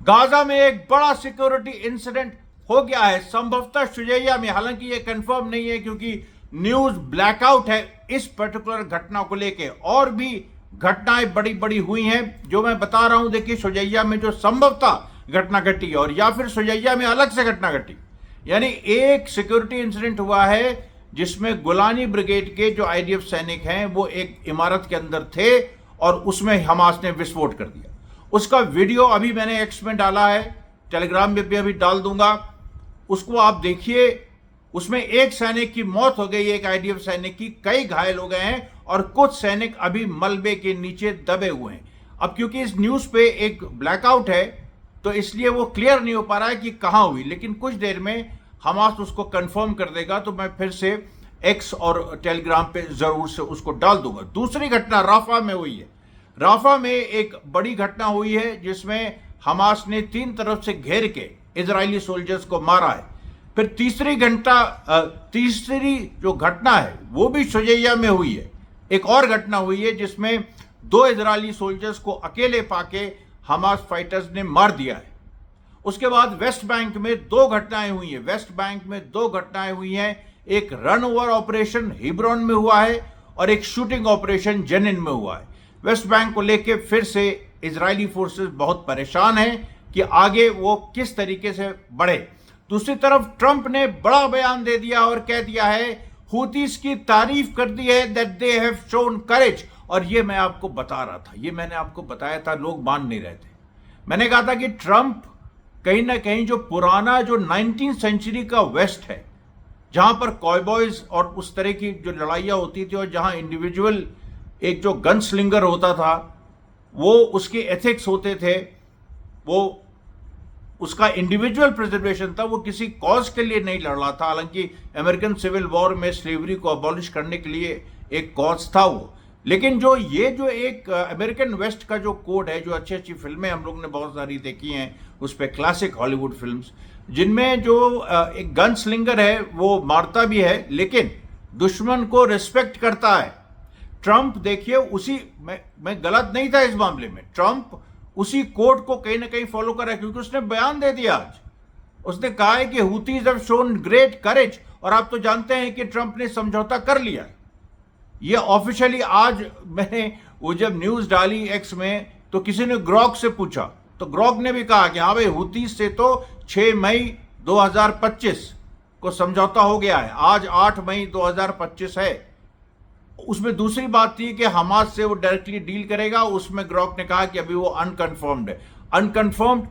Gaza में एक बड़ा सिक्योरिटी इंसिडेंट हो गया है, संभवतः शुजैया में। हालांकि ये कंफर्म नहीं है क्योंकि न्यूज ब्लैकआउट है इस पर्टिकुलर घटना को लेके। और भी घटनाएं बड़ी बड़ी हुई हैं जो मैं बता रहा हूं। देखिए, शुजैया में जो संभवतः घटना घटी और या फिर शुजैया में अलग से घटना घटी, यानी एक सिक्योरिटी इंसिडेंट हुआ है जिसमें गोलानी ब्रिगेड के जो आईडीएफ सैनिक हैं वो एक इमारत के अंदर थे और उसमें हमास ने विस्फोट कर दिया। उसका वीडियो अभी मैंने एक्स में डाला है, टेलीग्राम में भी अभी डाल दूंगा, उसको आप देखिए। उसमें एक सैनिक की मौत हो गई, एक आईडीएफ सैनिक की, कई घायल हो गए हैं और कुछ सैनिक अभी मलबे के नीचे दबे हुए हैं। अब क्योंकि इस न्यूज पे एक ब्लैकआउट है तो इसलिए वो क्लियर नहीं हो पा रहा है कि कहां हुई, लेकिन कुछ देर में हमास उसको कंफर्म कर देगा तो मैं फिर से एक्स और टेलीग्राम पे जरूर से उसको डाल दूंगा। दूसरी घटना राफा में हुई है। राफा में एक बड़ी घटना हुई है जिसमें हमास ने 3 तरफ से घेर के इजरायली सोल्जर्स को मारा है। फिर तीसरी जो घटना है वो भी शुजैया में हुई है। एक और घटना हुई है जिसमें 2 इजरायली सोल्जर्स को अकेले पाके हमास फाइटर्स ने मार दिया है। उसके बाद वेस्ट बैंक में 2 घटनाएं हुई हैं। वेस्ट बैंक में 2 घटनाएं हुई हैं। एक रन ओवर ऑपरेशन हिब्रोन में हुआ है और एक शूटिंग ऑपरेशन जेनिन में हुआ है। वेस्ट बैंक को लेकर फिर से इजरायली फोर्सेस बहुत परेशान हैं कि आगे वो किस तरीके से बढ़े। दूसरी तरफ ट्रंप ने बड़ा बयान दे दिया और कह दिया है, हूतीस की तारीफ कर दी है दैट दे हैव शोन करेज। और ये मैं आपको बता रहा था, ये मैंने आपको बताया था, लोग मान नहीं रहे थे। मैंने कहा था कि ट्रंप कहीं ना कहीं जो पुराना जो 19th सेंचुरी का वेस्ट है, जहां पर कॉयबॉयज और उस तरह की जो लड़ाइयां होती थी और जहां इंडिविजुअल एक जो गन स्लिंगर होता था वो उसके एथिक्स होते थे, वो उसका इंडिविजुअल प्रिजर्वेशन था, वो किसी कॉज के लिए नहीं लड़ रहा था। हालांकि अमेरिकन सिविल वॉर में स्लेवरी को अबॉलिश करने के लिए एक कॉज था वो, लेकिन जो एक अमेरिकन वेस्ट का जो कोड है, जो अच्छी अच्छी फिल्में हम लोग ने बहुत सारी देखी हैं उस पर, क्लासिक हॉलीवुड फिल्म्स, जिनमें जो एक गन स्लिंगर है वो मारता भी है लेकिन दुश्मन को रिस्पेक्ट करता है। ट्रंप देखिए उसी मैं गलत नहीं था इस मामले में, ट्रंप उसी कोड को कहीं ना कहीं फॉलो कर रहा है क्योंकि उसने बयान दे दिया आज। उसने कहा है कि हूतीज हैव शोन ग्रेट करेज। और आप तो जानते हैं कि ट्रंप ने समझौता कर लिया है। ये ऑफिशियली आज मैंने वो जब न्यूज डाली एक्स में तो किसी ने ग्रॉक से पूछा तो ग्रॉक ने भी कहा कि हाँ भाई, हूतीज से तो 6 मई 2025 को समझौता हो गया है, आज 8 मई 2025 है। उसमें दूसरी बात थी कि हमास से वो डायरेक्टली डील करेगा, उसमें ग्रॉक ने कहा कि अभी वो अनकन्फर्म्ड है। अनकन्फर्म्ड,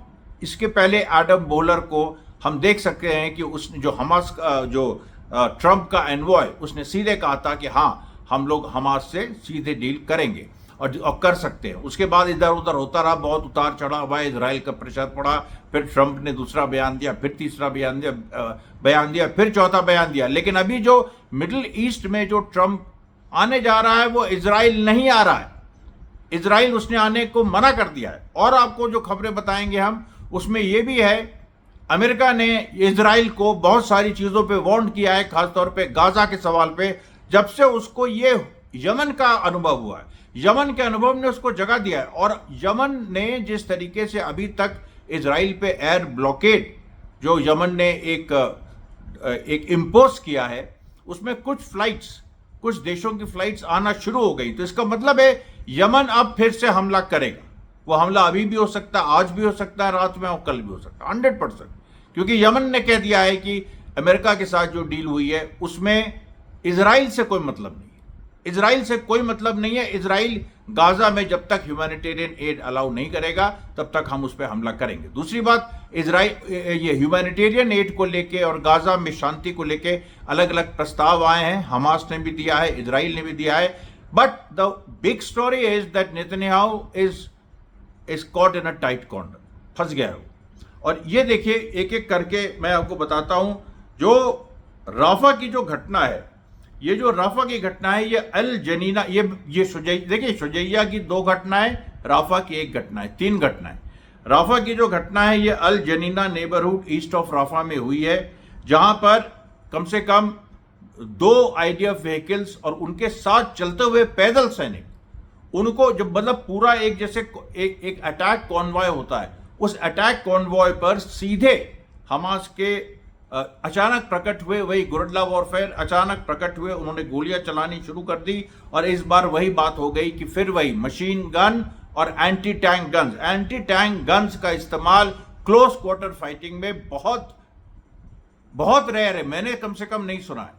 इसके पहले एडम बोलर को हम देख सकते हैं कि उसने जो हमास जो ट्रंप का एनवॉय, उसने सीधे कहा था कि हाँ, हम लोग हमास से सीधे डील करेंगे और कर सकते हैं। उसके बाद इधर उधर होता रहा, बहुत उतार चढ़ाव हुआ, इजराइल का प्रेशर पड़ा, फिर ट्रंप ने दूसरा बयान दिया, फिर तीसरा बयान दिया, फिर चौथा बयान दिया। लेकिन अभी जो मिडिल ईस्ट में जो ट्रंप आने जा रहा है वो इजराइल नहीं आ रहा है। इजराइल उसने आने को मना कर दिया है। और आपको जो खबरें बताएंगे हम, उसमें यह भी है अमेरिका ने इजराइल को बहुत सारी चीजों पे वार्न किया है, खासतौर पे गाजा के सवाल पे। जब से उसको ये यमन का अनुभव हुआ है, यमन के अनुभव ने उसको जगा दिया है। और यमन ने जिस तरीके से अभी तक इजराइल पे एयर ब्लॉकेड जो यमन ने एक इम्पोज किया है, उसमें कुछ देशों की फ्लाइट्स आना शुरू हो गई। तो इसका मतलब है यमन अब फिर से हमला करेगा। वो हमला अभी भी हो सकता है, आज भी हो सकता है, रात में और कल भी हो सकता है, 100%। क्योंकि यमन ने कह दिया है कि अमेरिका के साथ जो डील हुई है उसमें इजराइल से कोई मतलब नहीं है। इजराइल से कोई मतलब नहीं है। इजराइल गाजा में जब तक ह्यूमैनिटेरियन एड अलाउ नहीं करेगा तब तक हम उस पर हमला करेंगे। दूसरी बात, इजराइल ये ह्यूमैनिटेरियन एड को लेके और गाजा में शांति को लेके अलग अलग प्रस्ताव आए हैं, हमास ने भी दिया है, इजराइल ने भी दिया है। But the big story is that Netanyahu is caught in a tight corner, फंस गया है वो। और ये देखिए, एक एक करके मैं आपको बताता हूं। जो राफा की जो घटना है, ये जो राफा की घटना है, ये अल जनीना, ये देखिए, शुजैया की 2 घटनाएं, राफा की 1 घटना है, 3 घटनाएं। राफा की जो घटना है ये अल जनीना नेबरहुड ईस्ट ऑफ राफा में हुई है, जहां पर कम से कम 2 आईडीएफ व्हीकल्स और उनके साथ चलते हुए पैदल सैनिक, उनको जब मतलब पूरा एक जैसे एक अटैक कॉन्वॉय होता है उस अटैक कॉन्वॉय पर सीधे हमास के अचानक प्रकट हुए, वही गुरिल्ला वॉरफेयर अचानक प्रकट हुए, उन्होंने गोलियां चलानी शुरू कर दी। और इस बार वही बात हो गई कि फिर वही मशीन गन और एंटी टैंक गन्स का इस्तेमाल क्लोज क्वार्टर फाइटिंग में बहुत बहुत रेयर है, मैंने कम से कम नहीं सुना है।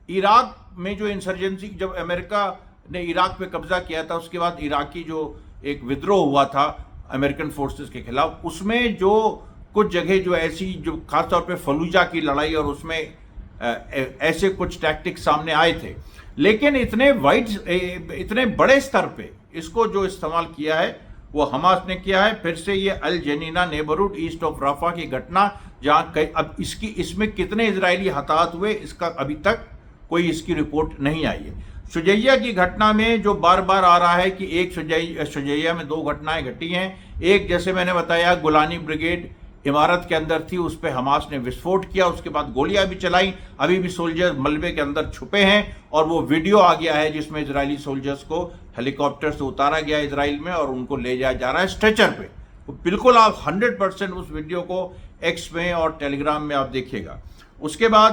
इराक में जो इंसर्जेंसी, जब अमेरिका ने इराक पे कब्जा किया था, उसके बाद इराकी जो एक विद्रोह हुआ था अमेरिकन फोर्सेस के खिलाफ, उसमें जो कुछ जगह जो ऐसी, जो खासतौर पे फलूजा की लड़ाई, और उसमें ऐसे कुछ टैक्टिक्स सामने आए थे। लेकिन इतने बड़े स्तर पे इसको जो इस्तेमाल किया है वो हमास ने किया है। फिर से ये अल जनीना नेबरहुड ईस्ट ऑफ राफा की घटना, जहां अब इसमें कितने इजरायली हताहत हुए इसका अभी तक कोई इसकी रिपोर्ट नहीं आई है। शुजैया की घटना में जो बार बार आ रहा है कि एक शुजैया में 2 घटनाएं घटी हैं। एक, जैसे मैंने बताया, गुलानी ब्रिगेड इमारत के अंदर थी, उस पर हमास ने विस्फोट किया, उसके बाद गोलियां भी चलाई। अभी भी सोल्जर्स मलबे के अंदर छुपे हैं, और वो वीडियो आ गया है जिसमें इजरायली सोल्जर्स को हेलीकॉप्टर से उतारा गया इजराइल में, और उनको ले जाया जा रहा है स्ट्रेचर पे। तो बिल्कुल आप 100% उस वीडियो को एक्स में और टेलीग्राम में आप देखिएगा। उसके बाद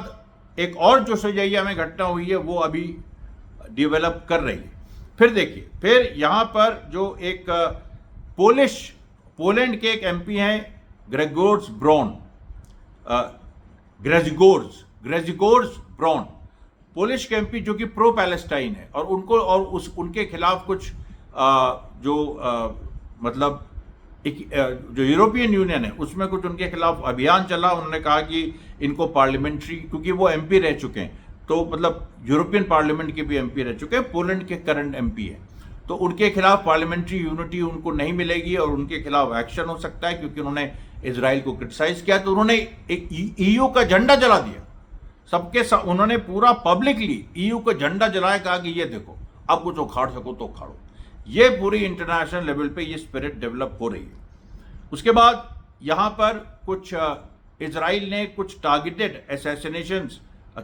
एक और जो शुजैया में घटना हुई है वो अभी डेवलप कर रही है। फिर देखिए, फिर यहाँ पर जो एक पोलैंड के एक एमपी हैं ग्रेगोर्स ब्रॉन, पोलिश के एमपी जो कि प्रो पैलेस्टाइन है, और उनके खिलाफ कुछ मतलब जो यूरोपियन यूनियन है उसमें कुछ उनके खिलाफ अभियान चला। उन्होंने कहा कि इनको पार्लियामेंट्री, क्योंकि वो एमपी रह चुके हैं, तो मतलब यूरोपियन पार्लियामेंट के भी एमपी रह चुके हैं, पोलैंड के करंट एमपी हैं, तो उनके खिलाफ पार्लियामेंट्री यूनिटी उनको नहीं मिलेगी और उनके खिलाफ एक्शन हो सकता है, क्योंकि उन्होंने इजराइल को क्रिटिसाइज किया। तो उन्होंने एक ईयू का झंडा जला दिया सबके साथ, उन्होंने पूरा पब्लिकली ईयू का झंडा जलाया, कहा कि ये देखो, अब कुछ उखाड़ सको तो उखाड़ो। ये पूरी इंटरनेशनल लेवल पे ये स्पिरिट डेवलप हो रही है। उसके बाद यहाँ पर कुछ इजराइल ने कुछ टारगेटेड असैसिनेशंस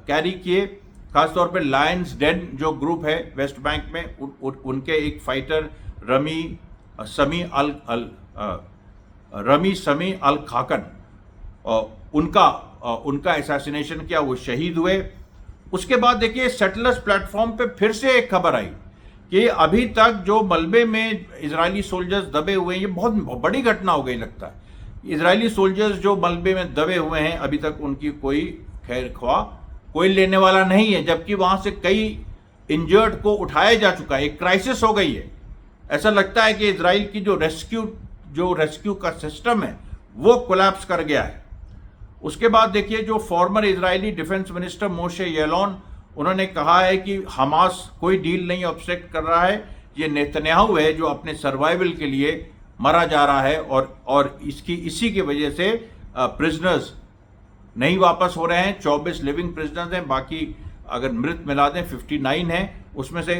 कैरी किए, खासतौर पे लायंस डेन जो ग्रुप है वेस्ट बैंक में, उनके एक फाइटर रमी समी अल खाकन, उनका असैसिनेशन किया, वो शहीद हुए। उसके बाद देखिए, सेटलर्स प्लेटफॉर्म पे फिर से एक खबर आई कि अभी तक जो मलबे में इजरायली सोल्जर्स दबे हुए हैं, ये बहुत बड़ी घटना हो गई लगता है। इजरायली सोल्जर्स जो मलबे में दबे हुए हैं, अभी तक उनकी कोई खैर ख्वाह कोई लेने वाला नहीं है, जबकि वहां से कई इंजर्ड को उठाया जा चुका है। एक क्राइसिस हो गई है। ऐसा लगता है कि इजराइल की जो रेस्क्यू का सिस्टम है वो कोलैप्स कर गया है। उसके बाद देखिए, जो फॉर्मर इजरायली डिफेंस मिनिस्टर मोशे येलोन, उन्होंने कहा है कि हमास कोई डील नहीं ऑब्स्ट्रक्ट कर रहा है, ये नेतन्याहू है जो अपने सर्वाइवल के लिए मरा जा रहा है, और इसी की वजह से प्रिजनर्स नहीं वापस हो रहे हैं। 24 लिविंग प्रिजनर्स हैं, बाकी अगर मृत मिला दें 59 हैं, उसमें से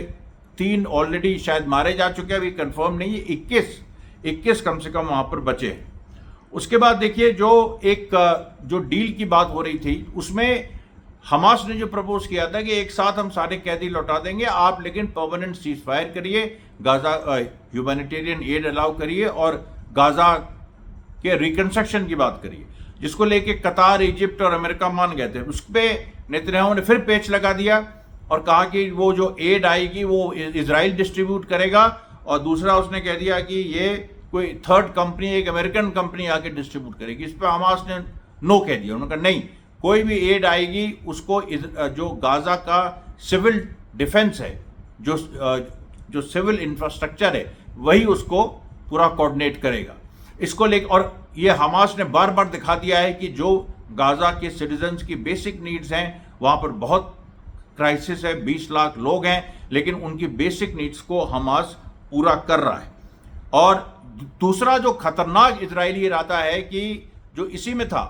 3 ऑलरेडी शायद मारे जा चुके हैं, अभी कंफर्म नहीं है। 21 कम से कम वहां पर बचे हैं। उसके बाद देखिए, जो डील की बात हो रही थी, उसमें हमास ने जो प्रपोज किया था कि एक साथ हम सारे कैदी लौटा देंगे, आप लेकिन परमानेंट सीज फायर करिए, गाजा ह्यूमैनिटेरियन एड अलाउ करिए, और गाजा के रिकंस्ट्रक्शन की बात करिए, जिसको लेके कतार, इजिप्ट और अमेरिका मान गए थे। उस पर नेतन्याहू ने फिर पेच लगा दिया और कहा कि वो जो एड आएगी वो इजराइल डिस्ट्रीब्यूट करेगा, और दूसरा उसने कह दिया कि ये कोई थर्ड कंपनी, एक अमेरिकन कंपनी आके डिस्ट्रीब्यूट करेगी। इस पर हमास ने नो कह दिया। उन्होंने कहा नहीं, कोई भी एड आएगी उसको जो गाजा का सिविल डिफेंस है, जो सिविल इंफ्रास्ट्रक्चर है, वही उसको पूरा कोऑर्डिनेट करेगा। इसको लेकर, और ये हमास ने बार बार दिखा दिया है कि जो गाजा के सिटीजन्स की बेसिक नीड्स हैं, वहाँ पर बहुत क्राइसिस है, 20 लाख लोग हैं, लेकिन उनकी बेसिक नीड्स को हमास पूरा कर रहा है। और दूसरा जो खतरनाक इजरायली इरादा है कि जो इसी में था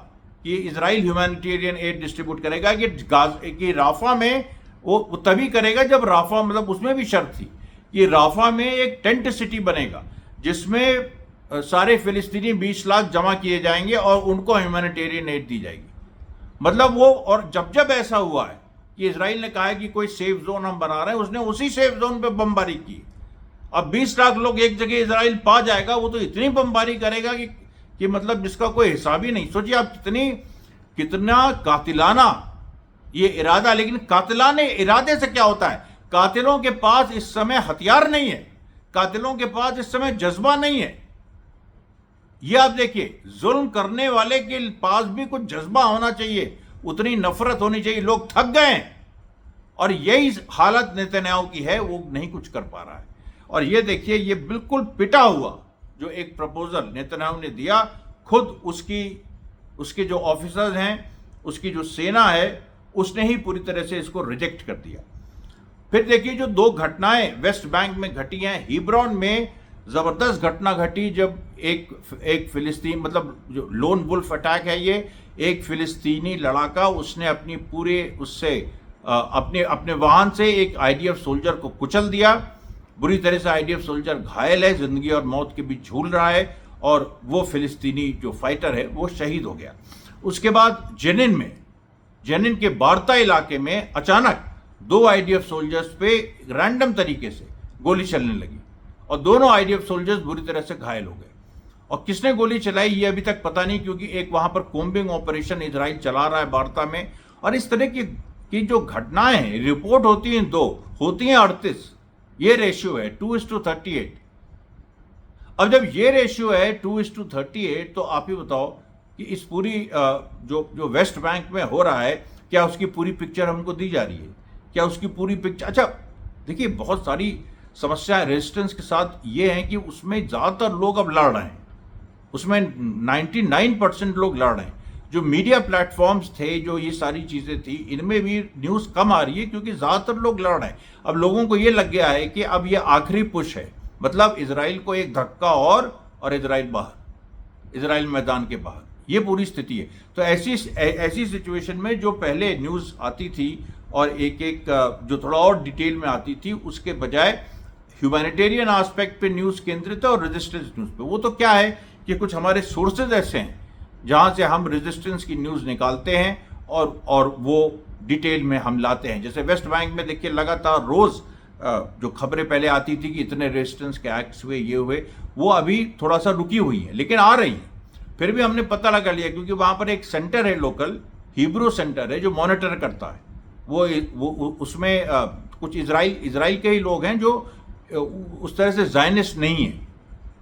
कि इजराइल ह्यूमैनिटेरियन एड डिस्ट्रीब्यूट करेगा, कि राफा में वो तभी करेगा जब राफा, मतलब उसमें भी शर्त थी कि राफा में एक टेंट सिटी बनेगा जिसमें सारे फिलिस्तीनी 20 लाख जमा किए जाएंगे और उनको ह्यूमैनिटेरियन एड दी जाएगी। मतलब वो, और जब ऐसा हुआ है कि इजराइल ने कहा है कि कोई सेफ जोन हम बना रहे हैं, उसने उसी सेफ जोन पे बमबारी की। अब 20 लाख लोग एक जगह इजराइल पा जाएगा, वो तो इतनी बमबारी करेगा कि मतलब जिसका कोई हिसाब ही नहीं। सोचिए आप कितना कातिलाना ये इरादा। लेकिन कातिलाने इरादे से क्या होता है? कातिलों के पास इस समय हथियार नहीं है, कातिलों के पास इस समय जज्बा नहीं है। ये आप देखिए, जुल्म करने वाले के पास भी कुछ जज्बा होना चाहिए, उतनी नफरत होनी चाहिए। लोग थक गए हैं और यही हालत नेतन्याहू की है, वो नहीं कुछ कर पा रहा है। और ये देखिए, ये बिल्कुल पिटा हुआ जो एक प्रपोजल नेतन्याहू ने दिया, खुद उसके जो ऑफिसर्स हैं, उसकी जो सेना है, उसने ही पूरी तरह से इसको रिजेक्ट कर दिया। फिर देखिए, जो दो घटनाएं वेस्ट बैंक में घटी हैं, हिब्रोन में जबरदस्त घटना घटी जब एक फिलिस्तीन, मतलब जो लोन वुल्फ अटैक है, ये एक फिलिस्तीनी लड़ाका, उसने अपने वाहन से एक आईडीएफ सोल्जर को कुचल दिया। बुरी तरह से आईडीएफ सोल्जर घायल है, जिंदगी और मौत के बीच झूल रहा है, और वो फिलिस्तीनी जो फाइटर है वो शहीद हो गया। उसके बाद जेनिन के बार्ता इलाके में अचानक दो आईडीएफ सोल्जर्स पे रैंडम तरीके से गोली चलने लगी और दोनों आईडीएफ सोल्जर्स बुरी तरह से घायल हो गए। और किसने गोली चलाई ये अभी तक पता नहीं, क्योंकि एक वहां पर कॉम्बिंग ऑपरेशन इजराइल चला रहा है बार्ता में। और इस तरह की जो घटनाएं रिपोर्ट होती हैं, होती हैं 38। ये रेशियो है 2:38। अब जब ये रेशियो है 2:38, तो आप ही बताओ कि इस पूरी जो वेस्ट बैंक में हो रहा है, क्या उसकी पूरी पिक्चर हमको दी जा रही है? क्या उसकी पूरी पिक्चर? अच्छा देखिए, बहुत सारी समस्या रेजिस्टेंस के साथ ये है कि उसमें ज़्यादातर लोग अब लड़ रहे हैं, उसमें 99% लोग लड़ रहे हैं। जो मीडिया प्लेटफॉर्म्स थे, जो ये सारी चीज़ें थी, इनमें भी न्यूज़ कम आ रही है क्योंकि ज़्यादातर लोग लड़ रहे हैं। अब लोगों को ये लग गया है कि अब ये आखिरी पुश है, मतलब इजराइल को एक धक्का और इजराइल मैदान के बाहर, ये पूरी स्थिति है। तो ऐसी सिचुएशन में जो पहले न्यूज़ आती थी और एक जो थोड़ा और डिटेल में आती थी, उसके बजाय ह्यूमैनिटेरियन एस्पेक्ट पे न्यूज़ केंद्रित है और रेजिस्टेंस न्यूज़ पे। वो तो क्या है कि कुछ हमारे सोर्सेज ऐसे हैं जहाँ से हम रेजिस्टेंस की न्यूज़ निकालते हैं और वो डिटेल में हम लाते हैं। जैसे वेस्ट बैंक में देखिए, लगातार रोज़ जो खबरें पहले आती थी कि इतने रेजिस्टेंस के एक्ट्स हुए, ये हुए, वो अभी थोड़ा सा रुकी हुई है, लेकिन आ रही है। फिर भी हमने पता लगा लिया, क्योंकि वहाँ पर एक सेंटर है, लोकल हिब्रू सेंटर है, जो मॉनिटर करता है। वो उसमें कुछ इजराइल के ही लोग हैं जो उस तरह से ज़ायनिस्ट नहीं है,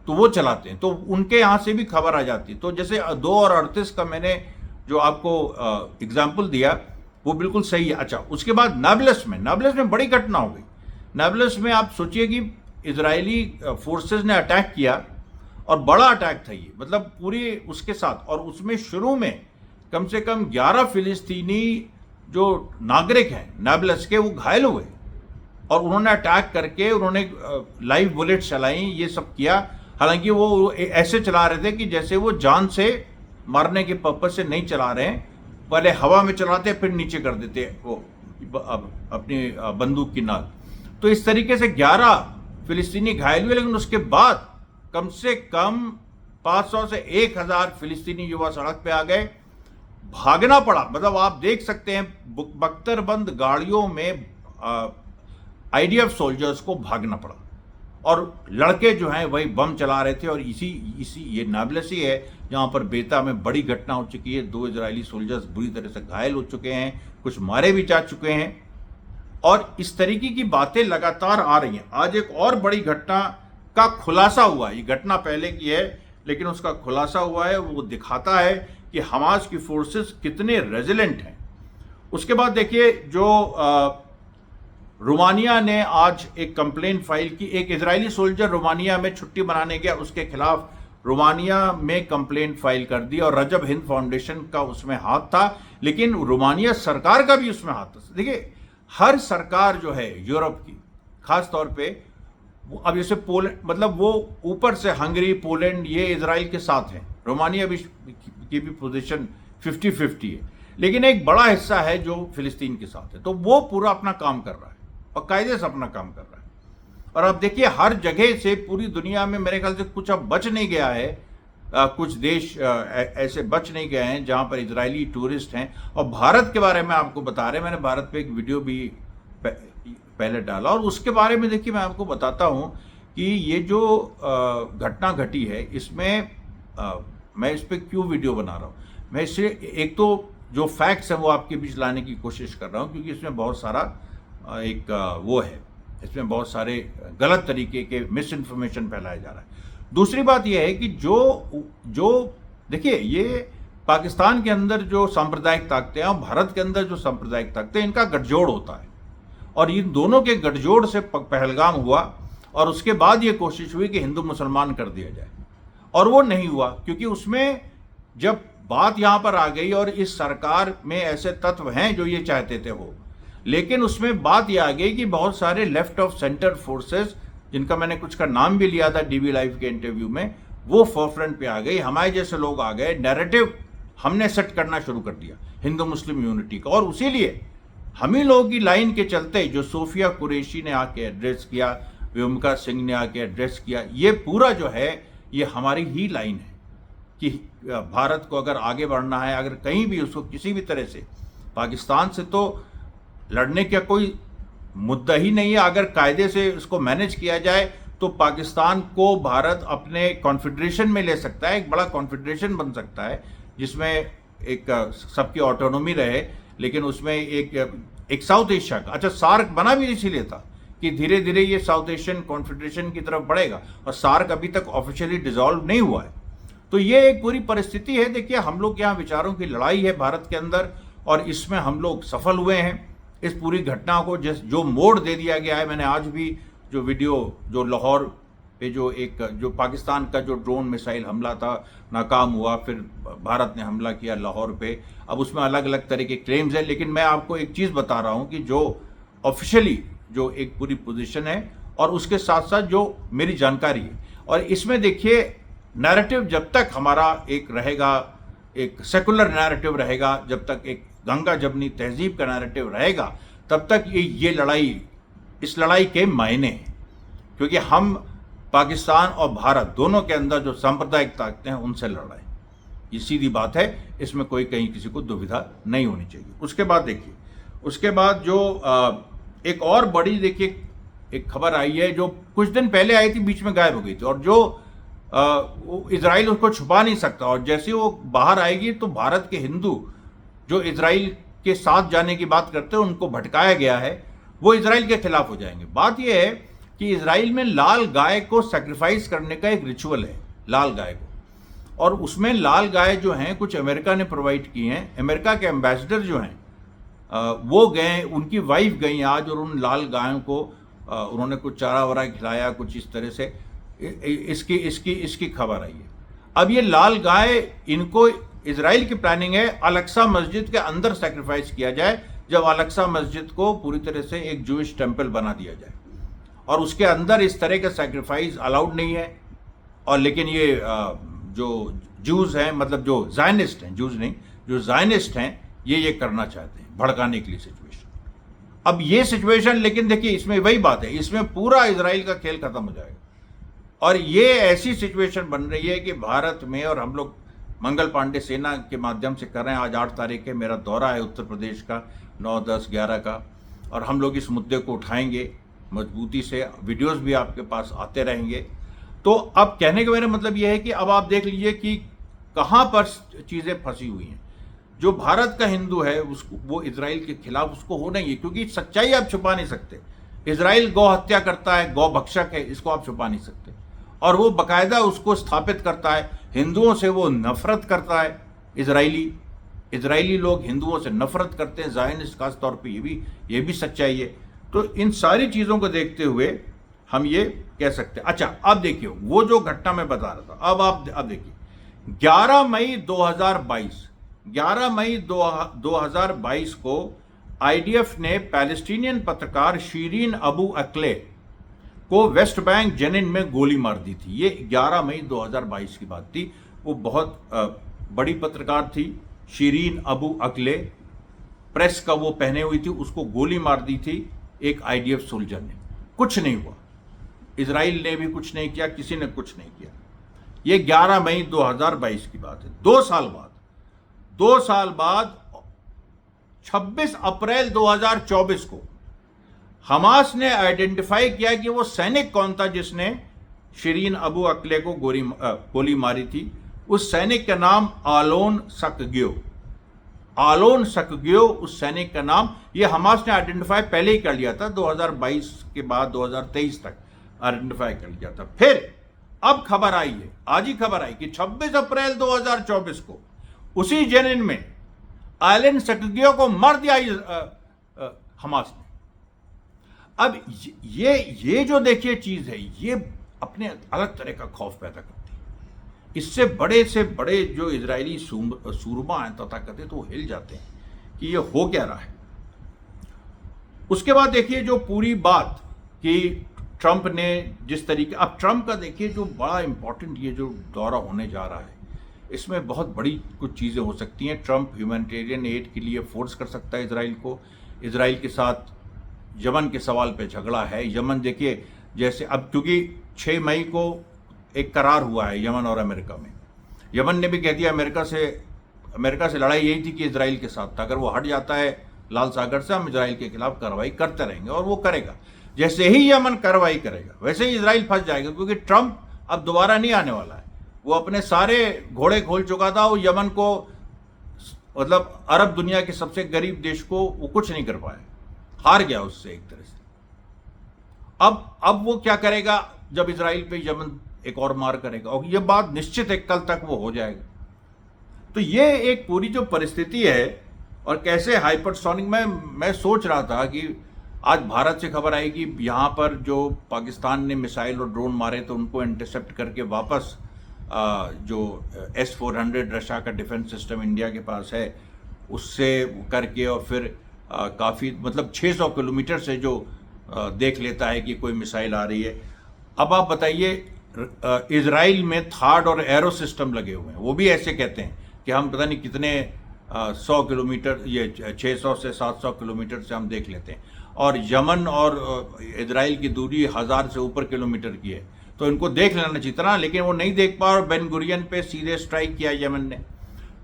तो वो चलाते हैं, तो उनके यहाँ से भी खबर आ जाती है। तो जैसे 2 और 38 का मैंने जो आपको एग्जाम्पल दिया, वो बिल्कुल सही है। अच्छा, उसके बाद नाब्लस में बड़ी घटना हो गई। नाब्लस में आप सोचिए कि इजरायली फोर्सेस ने अटैक किया, और बड़ा अटैक था ये, मतलब पूरी उसके साथ। और उसमें शुरू में कम से कम 11 फिलिस्तीनी जो नागरिक हैं नाब्लस के, वो घायल हुए, और उन्होंने अटैक करके उन्होंने लाइव बुलेट चलाई, ये सब किया। हालांकि वो ऐसे चला रहे थे कि जैसे वो जान से मारने के पर्पज से नहीं चला रहे हैं, पहले हवा में चलाते फिर नीचे कर देते वो अपनी बंदूक की नाल। तो इस तरीके से 11 फिलिस्तीनी घायल हुए, लेकिन उसके बाद कम से कम 500 से 1000 फिलिस्तीनी युवा सड़क पे आ गए। भागना पड़ा, मतलब आप देख सकते हैं बख्तरबंद गाड़ियों में आईडीएफ सोल्जर्स को भागना पड़ा, और लड़के जो हैं वही बम चला रहे थे। और इसी ये नाब्लस ही है जहाँ पर बेता में बड़ी घटना हो चुकी है। 2 इजरायली सोल्जर्स बुरी तरह से घायल हो चुके हैं, कुछ मारे भी जा चुके हैं, और इस तरीके की बातें लगातार आ रही हैं। आज एक और बड़ी घटना का खुलासा हुआ, ये घटना पहले की है लेकिन उसका खुलासा हुआ है। वो दिखाता है कि हमास की फोर्सेस कितने रेजिलेंट हैं। उसके बाद देखिए, जो रोमानिया ने आज एक कंप्लेंट फाइल की। एक इजरायली सोल्जर रोमानिया में छुट्टी मनाने गया, उसके खिलाफ रोमानिया में कंप्लेंट फाइल कर दी, और रजब हिंद फाउंडेशन का उसमें हाथ था, लेकिन रोमानिया सरकार का भी उसमें हाथ था। देखिए, हर सरकार जो है यूरोप की, खास तौर पे अब जैसे पोलैंड, मतलब वो ऊपर से हंगरी, पोलैंड, ये इजराइल के साथ हैं। रोमानिया भी की भी पोजीशन 50-50 है, लेकिन एक बड़ा हिस्सा है जो फिलिस्तीन के साथ है। तो वो पूरा अपना काम कर रहा है और कायदे से अपना काम कर रहा है। और अब देखिए, हर जगह से पूरी दुनिया में मेरे ख्याल से कुछ अब बच नहीं गया है, कुछ देश ऐसे बच नहीं गए हैं जहां पर इजरायली टूरिस्ट हैं। और भारत के बारे में आपको बता रहे, मैंने भारत पे एक वीडियो भी पहले डाला, और उसके बारे में देखिए मैं आपको बताता हूं कि ये जो घटना घटी है, इसमें मैं इस पर क्यों वीडियो बना रहा हूँ, मैं इससे एक तो जो फैक्ट्स हैं वो आपके बीच लाने की कोशिश कर रहा हूँ, क्योंकि इसमें बहुत सारा एक वो है, इसमें बहुत सारे गलत तरीके के मिस इन्फॉर्मेशन फैलाया जा रहा है। दूसरी बात यह है कि जो देखिए, ये पाकिस्तान के अंदर जो सांप्रदायिक ताकतें हैं और भारत के अंदर जो सांप्रदायिक ताकतें, इनका गठजोड़ होता है, और इन दोनों के गठजोड़ से पहलगाम हुआ, और उसके बाद ये कोशिश हुई कि हिंदू मुसलमान कर दिया जाए, और वो नहीं हुआ, क्योंकि उसमें जब बात यहां पर आ गई, और इस सरकार में ऐसे तत्व हैं जो ये चाहते थे वो, लेकिन उसमें बात यह आ गई कि बहुत सारे लेफ्ट ऑफ सेंटर फोर्सेस, जिनका मैंने कुछ का नाम भी लिया था डीबी लाइव के इंटरव्यू में, वो फोरफ्रंट पे आ गई, हमारे जैसे लोग आ गए, नैरेटिव हमने सेट करना शुरू कर दिया हिंदू मुस्लिम यूनिटी का। और उसीलिए हम ही लोगों की लाइन के चलते जो सोफिया कुरैशी ने आके एड्रेस किया, व्योमिका सिंह ने आके एड्रेस किया, ये पूरा जो है ये हमारी ही लाइन है कि भारत को अगर आगे बढ़ना है, अगर कहीं भी उसको किसी भी तरह से पाकिस्तान से तो लड़ने का कोई मुद्दा ही नहीं है, अगर कायदे से इसको मैनेज किया जाए तो पाकिस्तान को भारत अपने कॉन्फेडरेशन में ले सकता है, एक बड़ा कॉन्फेडरेशन बन सकता है जिसमें एक सबकी ऑटोनॉमी रहे, लेकिन उसमें एक साउथ एशिया का, अच्छा सार्क बना भी इसीलिए था कि धीरे धीरे ये साउथ एशियन कॉन्फेडरेशन की तरफ बढ़ेगा, और सार्क अभी तक ऑफिशियली डिसॉल्व नहीं हुआ है। तो ये एक पूरी परिस्थिति है। देखिए, हम लोग यहाँ विचारों की लड़ाई है भारत के अंदर, और इसमें हम लोग सफल हुए हैं। इस पूरी घटना को जो मोड़ दे दिया गया है, मैंने आज भी जो वीडियो जो लाहौर पे जो पाकिस्तान का जो ड्रोन मिसाइल हमला था नाकाम हुआ, फिर भारत ने हमला किया लाहौर पे, अब उसमें अलग अलग तरह के क्लेम्स हैं, लेकिन मैं आपको एक चीज़ बता रहा हूँ कि जो ऑफिशियली जो एक पूरी पोजीशन है, और उसके साथ साथ जो मेरी जानकारी है, और इसमें देखिए नैरेटिव जब तक हमारा एक रहेगा, एक सेकुलर नैरेटिव रहेगा, जब तक एक गंगा जमनी तहजीब का नैरेटिव रहेगा, तब तक ये लड़ाई, इस लड़ाई के मायने हैं, क्योंकि हम पाकिस्तान और भारत दोनों के अंदर जो सांप्रदायिक ताकतें हैं उनसे लड़ रहे हैं। ये सीधी बात है, इसमें कोई कहीं किसी को दुविधा नहीं होनी चाहिए। उसके बाद देखिए, उसके बाद जो एक और बड़ी देखिए एक खबर आई है, जो कुछ दिन पहले आई थी, बीच में गायब हो गई थी, और जो इजराइल उसको छुपा नहीं सकता, और जैसे वो बाहर आएगी तो भारत के हिंदू जो इजराइल के साथ जाने की बात करते हैं, उनको भटकाया गया है, वो इजराइल के खिलाफ हो जाएंगे। बात यह है कि इजराइल में लाल गाय को सैक्रिफाइस करने का एक रिचुअल है, लाल गाय को, और उसमें लाल गाय जो हैं कुछ अमेरिका ने प्रोवाइड की हैं। अमेरिका के एम्बेसडर जो हैं वो गए, उनकी वाइफ गई आज, और उन लाल गायों को उन्होंने कुछ चारा वारा खिलाया, कुछ इस तरह से इसकी खबर आई है। अब ये लाल गाय, इनको इजराइल की प्लानिंग है अल-अक्सा मस्जिद के अंदर सैक्रिफाइस किया जाए, जब अल-अक्सा मस्जिद को पूरी तरह से एक जूइश टेम्पल बना दिया जाए, और उसके अंदर इस तरह का सैक्रिफाइस अलाउड नहीं है। और लेकिन ये जो जूज़ हैं, मतलब जो ज़ायनिस्ट हैं, जूज़ नहीं, जो ज़ायनिस्ट हैं, ये करना चाहते हैं, भड़काने के लिए सिचुएशन। अब ये सिचुएशन, लेकिन देखिए इसमें वही बात है, इसमें पूरा इजराइल का खेल खत्म हो जाएगा, और ये ऐसी सिचुएशन बन रही है कि भारत में, और हम लोग मंगल पांडे सेना के माध्यम से कर रहे हैं, आज 8 तारीख है, मेरा दौरा है उत्तर प्रदेश का 9, 10, 11 का, और हम लोग इस मुद्दे को उठाएंगे मजबूती से, वीडियोस भी आपके पास आते रहेंगे। तो अब कहने का मेरा मतलब यह है कि अब आप देख लीजिए कि कहाँ पर चीज़ें फंसी हुई हैं। जो भारत का हिंदू है उसको, वो इजराइल के खिलाफ उसको होना ही है, क्योंकि सच्चाई आप छुपा नहीं सकते। इजराइल गौ हत्या करता है, गौ भक्षक है, इसको आप छुपा नहीं सकते, और वो बाकायदा उसको स्थापित करता है। हिंदुओं से वो नफरत करता है, इजरायली लोग हिंदुओं से नफरत करते हैं, ज़ायनिस्ट खास तौर पे, ये भी सच्चाई है। तो इन सारी चीज़ों को देखते हुए हम ये कह सकते हैं। अच्छा, अब देखिए वो जो घटना मैं बता रहा था, अब देखिए 11 मई 2022 को आईडीएफ ने पैलेस्टीनियन पत्रकार शीरीन अबू अक्ले को वेस्ट बैंक जेनिन में गोली मार दी थी। ये 11 मई 2022 की बात थी। वो बहुत बड़ी पत्रकार थी, शीरीन अबू अक्ले, प्रेस का वो पहने हुई थी, उसको गोली मार दी थी एक आईडीएफ सोल्जर ने। कुछ नहीं हुआ, इजराइल ने भी कुछ नहीं किया, किसी ने कुछ नहीं किया। ये 11 मई 2022 की बात है। 2 साल बाद 26 अप्रैल 2024 को हमास ने आइडेंटिफाई किया कि वो सैनिक कौन था जिसने शीरीन अबू अक्ले को गोली मारी थी। उस सैनिक का नाम आलोन सकग्यो, आलोन सकग्यो उस सैनिक का नाम। ये हमास ने आइडेंटिफाई पहले ही कर लिया था, 2022 के बाद 2023 तक आइडेंटिफाई कर लिया था। फिर अब खबर आई है, आज ही खबर आई कि 26 अप्रैल 2024 को उसी जेनिन में आलोन सकग्यो को मार दिया हमास ने। अब ये जो देखिए चीज है, ये अपने अलग तरह का खौफ पैदा करती है। इससे बड़े से बड़े जो इजरायली सूरमा हैं तथाकथित, वो हिल जाते हैं कि ये हो क्या रहा है। उसके बाद देखिए जो पूरी बात कि ट्रंप ने जिस तरीके, अब ट्रंप का देखिए जो बड़ा इंपॉर्टेंट ये जो दौरा होने जा रहा है, इसमें बहुत बड़ी कुछ चीज़ें हो सकती हैं। ट्रंप ह्यूमैनिटेरियन एड के लिए फोर्स कर सकता है इजराइल को। इजराइल के साथ यमन के सवाल पे झगड़ा है। यमन देखिए जैसे अब, क्योंकि 6 मई को एक करार हुआ है यमन और अमेरिका में। यमन ने भी कह दिया अमेरिका से लड़ाई यही थी कि इजराइल के साथ था, अगर वो हट जाता है लाल सागर से, हम इजराइल के खिलाफ कार्रवाई करते रहेंगे, और वो करेगा। जैसे ही यमन कार्रवाई करेगा वैसे ही इजराइल फंस जाएगा, क्योंकि ट्रंप अब दोबारा नहीं आने वाला है। वो अपने सारे घोड़े खोल चुका था। वो यमन को, मतलब अरब दुनिया के सबसे गरीब देश को, वो कुछ नहीं कर पाया, हार गया उससे एक तरह से। अब वो क्या करेगा जब इजराइल पे यमन एक और मार करेगा, और ये बात निश्चित है कल तक वो हो जाएगा। तो ये एक पूरी जो परिस्थिति है, और कैसे हाइपरसोनिक, मैं सोच रहा था कि आज भारत से खबर आई कि यहाँ पर जो पाकिस्तान ने मिसाइल और ड्रोन मारे तो उनको इंटरसेप्ट करके वापस जो S-400 रशिया का डिफेंस सिस्टम इंडिया के पास है उससे करके, और फिर काफ़ी मतलब 600 किलोमीटर से जो देख लेता है कि कोई मिसाइल आ रही है। अब आप बताइए, इजराइल में थार्ड और एरो सिस्टम लगे हुए हैं, वो भी ऐसे कहते हैं कि हम पता नहीं कितने 100 किलोमीटर, ये 600 से 700 किलोमीटर से हम देख लेते हैं, और यमन और इजराइल की दूरी 1000 से ऊपर किलोमीटर की है, तो इनको देख लेना चाहिए था। लेकिन वो नहीं देख पा, और बेन गुरियन पे सीधे स्ट्राइक किया यमन ने।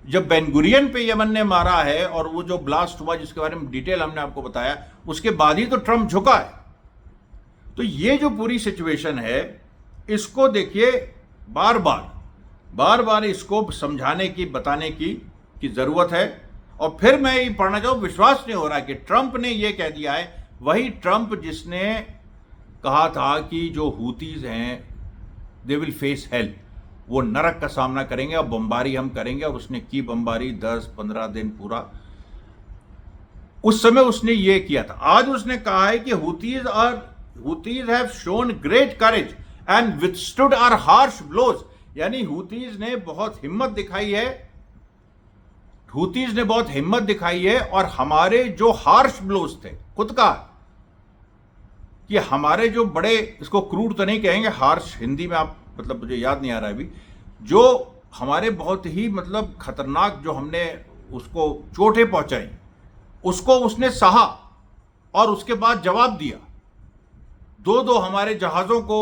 जब बेन गुरियन पे यमन ने मारा है, और वो जो ब्लास्ट हुआ जिसके बारे में डिटेल हमने आपको बताया, उसके बाद ही तो ट्रंप झुका है। तो ये जो पूरी सिचुएशन है, इसको देखिए बार बार इसको समझाने की, बताने की जरूरत है। और फिर मैं ये पढ़ना चाहूँ, विश्वास नहीं हो रहा कि ट्रंप ने ये कह दिया है, वही ट्रंप जिसने कहा था कि जो हूतीज हैं दे विल फेस हेल, वो नरक का सामना करेंगे और बमबारी हम करेंगे। और उसने की बमबारी 10-15 दिन पूरा, उस समय उसने ये किया था। आज उसने कहा है कि Houthis have shown great courage and withstood our harsh blows, यानी हूतीज ने बहुत हिम्मत दिखाई है, और हमारे जो हार्श ब्लोज थे, खुद का कि हमारे जो बड़े, इसको क्रूर तो नहीं कहेंगे, हार्श हिंदी में आप, मतलब मुझे याद नहीं आ रहा है अभी, जो हमारे बहुत ही मतलब खतरनाक, जो हमने उसको चोटें पहुंचाई, उसको उसने सहा और उसके बाद जवाब दिया। दो हमारे जहाज़ों को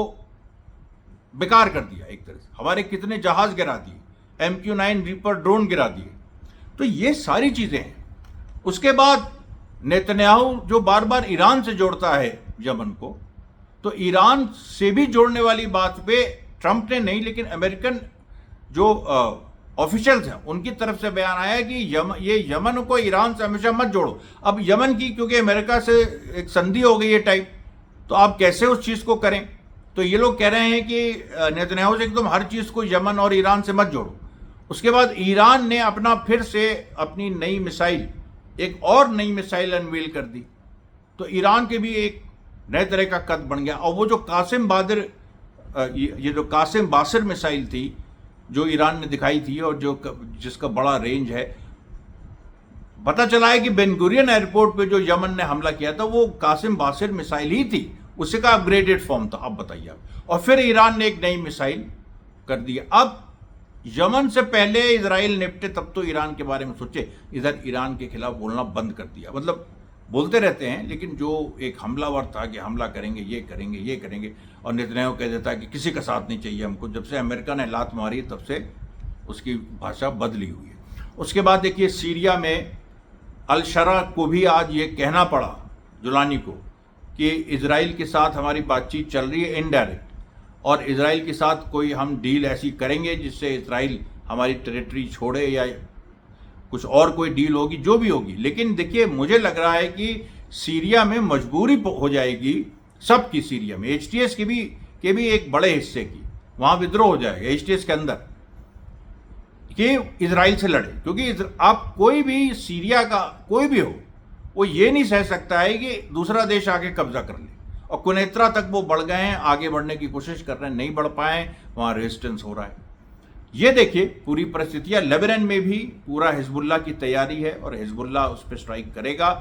बेकार कर दिया एक तरह से, हमारे कितने जहाज गिरा दिए, MQ-9 रीपर ड्रोन गिरा दिए। तो ये सारी चीज़ें हैं। उसके बाद नेतन्याहू जो बार बार ईरान से जोड़ता है यमन को, तो ईरान से भी जोड़ने वाली बात पे ट्रंप ने नहीं, लेकिन अमेरिकन जो ऑफिशियल्स हैं उनकी तरफ से बयान आया कि ये यमन को ईरान से हमेशा मत जोड़ो। अब यमन की, क्योंकि अमेरिका से एक संधि हो गई है टाइप, तो आप कैसे उस चीज़ को करें। तो ये लोग कह रहे हैं कि नेतन्याहू से एकदम हर चीज़ को यमन और ईरान से मत जोड़ो। उसके बाद ईरान ने अपना फिर से अपनी नई मिसाइल, एक और नई मिसाइल अनवील कर दी, तो ईरान के भी एक नए तरह का कद बन गया। और वो जो ये जो कासिम बासिर मिसाइल थी जो ईरान ने दिखाई थी, और जिसका बड़ा रेंज है, पता चला है कि बेन गुरियन एयरपोर्ट पे जो यमन ने हमला किया था वो कासिम बासिर मिसाइल ही थी, उसी का अपग्रेडेड फॉर्म था। अब बताइए आप। और फिर ईरान ने एक नई मिसाइल कर दी। अब यमन से पहले इजराइल निपटे तब तो ईरान के बारे में सोचे, इधर ईरान के खिलाफ बोलना बंद कर दिया। मतलब बोलते रहते हैं, लेकिन जो एक हमलावर था कि हमला करेंगे, ये करेंगे, और नेतन्याहू कह देता है कि किसी का साथ नहीं चाहिए हमको। जब से अमेरिका ने लात मारी तब से उसकी भाषा बदली हुई है। उसके बाद देखिए सीरिया में अल-शरा को भी आज ये कहना पड़ा, जुलानी को, कि इजराइल के साथ हमारी बातचीत चल रही है इनडायरेक्ट, और इजराइल के साथ कोई हम डील ऐसी करेंगे जिससे इजराइल हमारी टेरिटरी छोड़े या कुछ और कोई डील होगी, जो भी होगी। लेकिन देखिए, मुझे लग रहा है कि सीरिया में मजबूरी हो जाएगी सबकी, सीरिया में एचटीएस के भी एक बड़े हिस्से की, वहां विद्रोह हो जाएगा एचटीएस के अंदर कि इजराइल से लड़े। क्योंकि आप कोई भी सीरिया का कोई भी हो, वो ये नहीं सह सकता है कि दूसरा देश आके कब्जा कर ले। और कुनेत्रा तक वो बढ़ गए हैं, आगे बढ़ने की कोशिश कर रहे हैं, नहीं बढ़ पाए, वहां रेजिस्टेंस हो रहा है। ये देखिए पूरी परिस्थितियां। लेबनान में भी पूरा हिजबुल्लाह की तैयारी है और हिजबुल्लाह उस पर स्ट्राइक करेगा।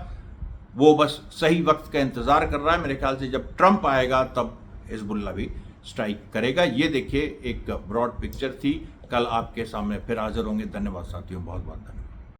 वो बस सही वक्त का इंतजार कर रहा है। मेरे ख्याल से जब ट्रंप आएगा तब हिजबुल्लाह भी स्ट्राइक करेगा। ये देखिए एक ब्रॉड पिक्चर थी। कल आपके सामने फिर हाजिर होंगे। धन्यवाद साथियों, बहुत बहुत धन्यवाद।